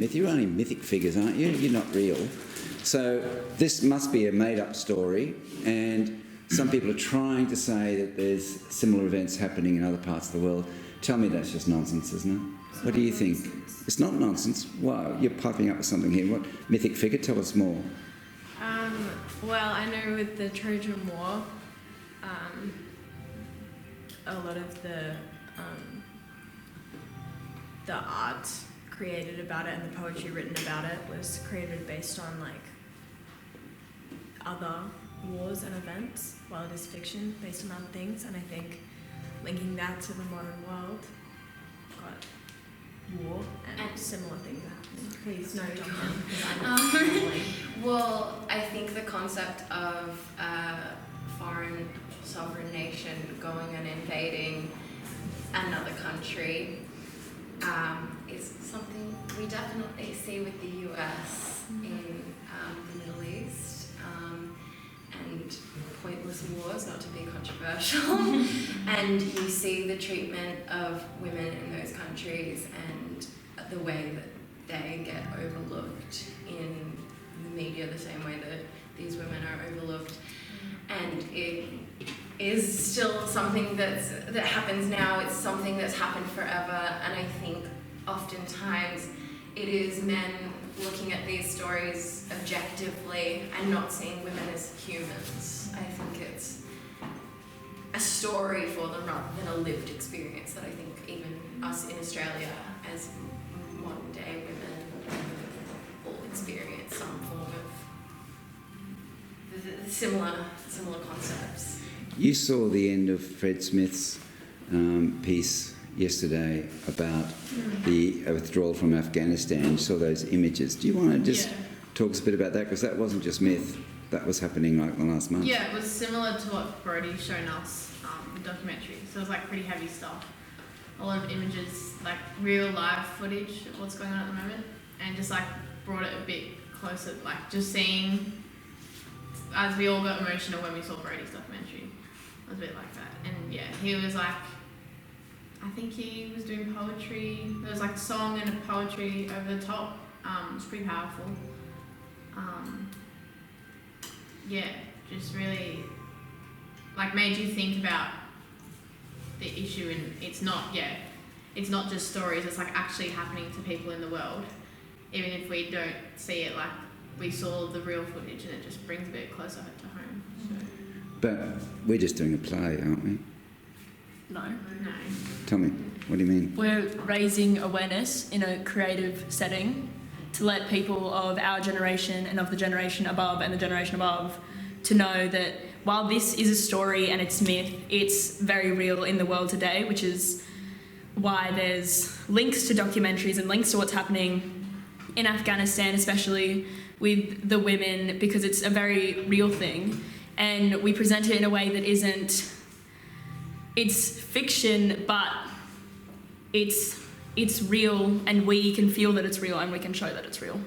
You're only mythic figures, aren't you? You're not real. So this must be a made-up story, and some people are trying to say that there's similar events happening in other parts of the world. Tell me that's just nonsense, isn't it? What do you think? It's not nonsense. Wow, you're piping up with something here. What mythic figure? Tell us more. Well, I know with the Trojan War, a lot of the art created about it and the poetry written about it was created based on like other wars and events, while it is fiction based on other things. And I think linking that to the modern world, got war and similar things happening. Please no, Well, I think the concept of a foreign sovereign nation going and invading another country is something we definitely see with the US in the Middle East, and pointless wars, not to be controversial, and you see the treatment of women in those countries and the way that they get overlooked in the media the same way that these women are overlooked. And it is still something that happens now. It's something that's happened forever, and I think oftentimes it is men looking at these stories objectively and not seeing women as humans. I think it's a story for them rather than a lived experience that I think even us in Australia as modern day women all experience some form of similar concepts. You saw the end of Fred Smith's piece yesterday about the withdrawal from Afghanistan. You saw those images. Do you want to just talk us a bit about that? Because that wasn't just myth. That was happening like the last month. Yeah, it was similar to what Brody's shown us, the documentary. So it was like pretty heavy stuff. A lot of images, like real live footage of what's going on at the moment, and just like brought it a bit closer, like just seeing, as we all got emotional when we saw Brody's documentary. It was a bit like that. And yeah, he was like, I think he was doing poetry. There was like a song and a poetry over the top. It was pretty powerful. Yeah, just really like made you think about the issue, and it's not just stories, it's like actually happening to people in the world. Even if we don't see it, like we saw the real footage, and it just brings a bit closer to home. So. But we're just doing a play, aren't we? No. Tell me, what do you mean? We're raising awareness in a creative setting to let people of our generation and of the generation above and the generation above to know that while this is a story and it's myth, it's very real in the world today, which is why there's links to documentaries and links to what's happening in Afghanistan, especially with the women, because it's a very real thing. And we present it in a way that isn't, it's fiction, but it's real, and we can feel that it's real and we can show that it's real.